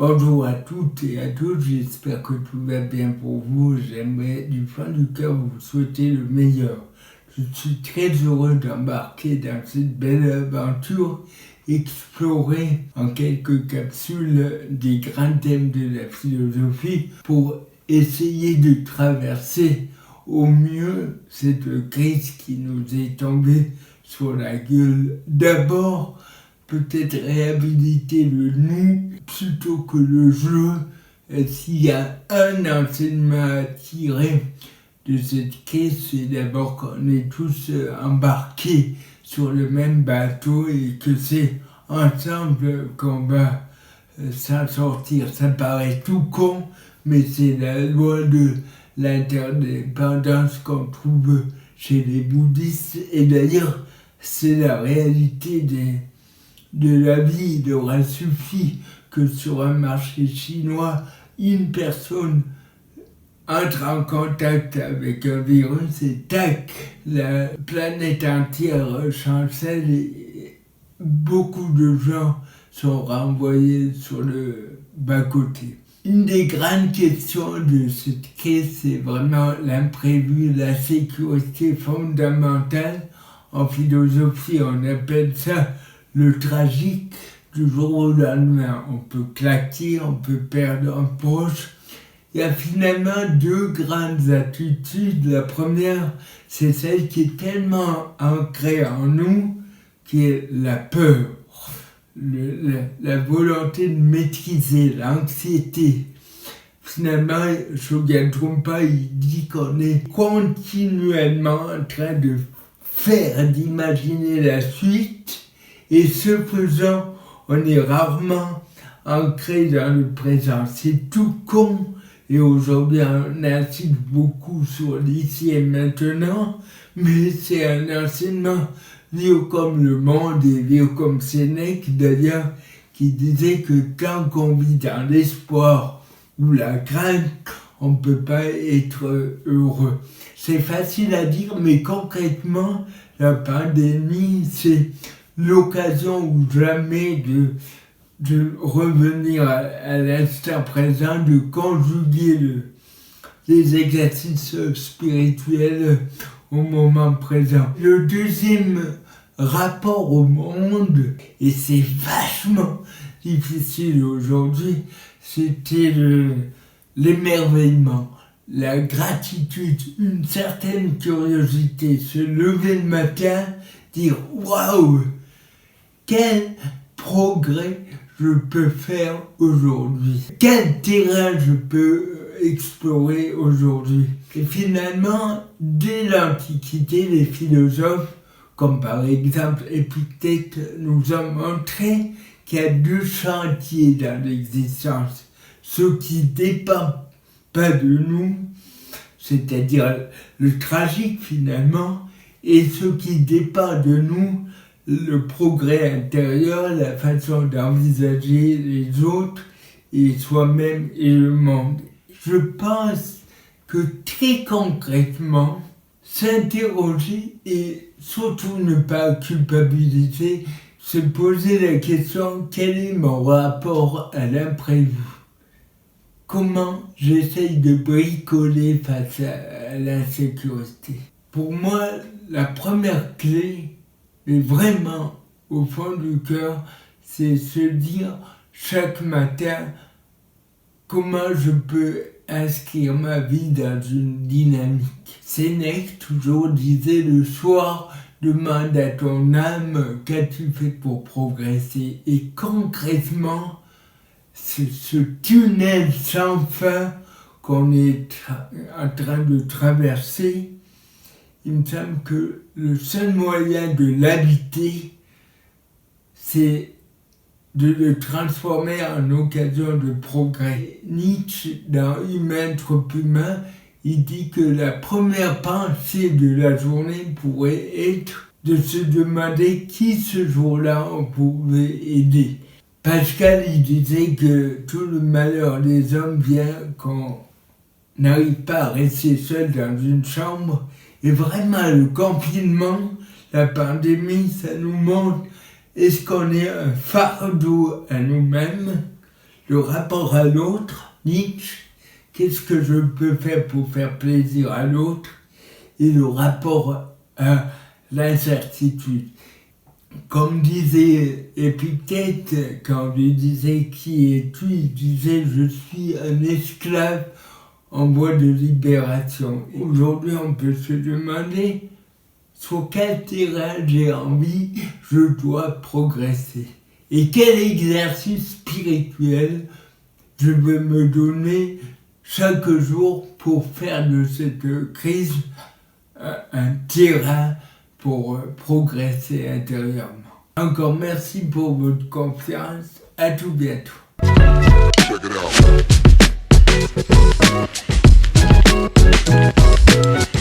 Bonjour à toutes et à tous, j'espère que tout va bien pour vous. J'aimerais du fond du cœur vous souhaiter le meilleur. Je suis très heureux d'embarquer dans cette belle aventure, explorer en quelques capsules des grands thèmes de la philosophie pour essayer de traverser au mieux cette crise qui nous est tombée sur la gueule. D'abord, peut-être réhabiliter le nous plutôt que le je. S'il y a un enseignement à tirer de cette crise, c'est d'abord qu'on est tous embarqués sur le même bateau et que c'est ensemble qu'on va s'en sortir. Ça paraît tout con, mais c'est la loi de l'interdépendance qu'on trouve chez les bouddhistes. Et d'ailleurs, c'est la réalité de la vie. Il aura suffi que sur un marché chinois, une personne entre en contact avec un virus et tac, la planète entière chancelle et beaucoup de gens sont renvoyés sur le bas-côté. Une des grandes questions de cette crise, c'est vraiment l'imprévu, la sécurité fondamentale. En philosophie, on appelle ça le tragique. Du jour au lendemain, on peut claquer, on peut perdre un proche. Il y a finalement deux grandes attitudes. La première, c'est celle qui est tellement ancrée en nous, qui est la peur, la volonté de maîtriser, l'anxiété. Finalement, Shogen Trungpa, il dit qu'on est continuellement en train de d'imaginer la suite, et ce faisant, on est rarement ancré dans le présent. C'est tout con, et aujourd'hui on insiste beaucoup sur l'ici et maintenant, mais c'est un enseignement vieux comme le monde et vieux comme Sénèque d'ailleurs, qui disait que quand on vit dans l'espoir ou la crainte, on ne peut pas être heureux. C'est facile à dire, mais concrètement, la pandémie, c'est l'occasion ou jamais de revenir à l'instant présent, de conjuguer les exercices spirituels au moment présent. Le deuxième rapport au monde, et c'est vachement difficile aujourd'hui, c'était l'émerveillement, la gratitude, une certaine curiosité, se lever le matin, dire waouh, quel progrès je peux faire aujourd'hui, quel terrain je peux explorer aujourd'hui. Et finalement, dès l'Antiquité, les philosophes, comme par exemple Épictète, nous ont montré qu'il y a deux chantiers dans l'existence. Ce qui ne dépend pas de nous, c'est-à-dire le tragique finalement, et ce qui dépend de nous, le progrès intérieur, la façon d'envisager les autres et soi-même et le monde. Je pense que très concrètement, s'interroger et surtout ne pas culpabiliser, se poser la question: quel est mon rapport à l'imprévu? Comment j'essaye de bricoler face à l'insécurité? Pour moi, la première clé, mais vraiment au fond du cœur, c'est se dire chaque matin comment je peux inscrire ma vie dans une dynamique. Sénèque toujours disait: le soir, demande à ton âme qu'as-tu fait pour progresser. Et concrètement, ce tunnel sans fin qu'on est en train de traverser, il me semble que le seul moyen de l'habiter, c'est de le transformer en occasion de progrès. Nietzsche, dans Humain trop humain, il dit que la première pensée de la journée pourrait être de se demander qui ce jour-là on pouvait aider. Pascal, il disait que tout le malheur des hommes vient qu'on n'arrive pas à rester seul dans une chambre. Et vraiment, le confinement, la pandémie, ça nous montre: est-ce qu'on est un fardeau à nous-mêmes? le rapport à l'autre, Nietzsche, qu'est-ce que je peux faire pour faire plaisir à l'autre, et le rapport à l'incertitude. Comme disait Épictète, quand on lui disait qui es-tu, il disait je suis un esclave en voie de libération. Aujourd'hui, on peut se demander sur quel terrain j'ai envie, je dois progresser. Et quel exercice spirituel je veux me donner chaque jour pour faire de cette crise un terrain pour progresser intérieurement. Encore merci pour votre confiance. À tout bientôt. Check it out.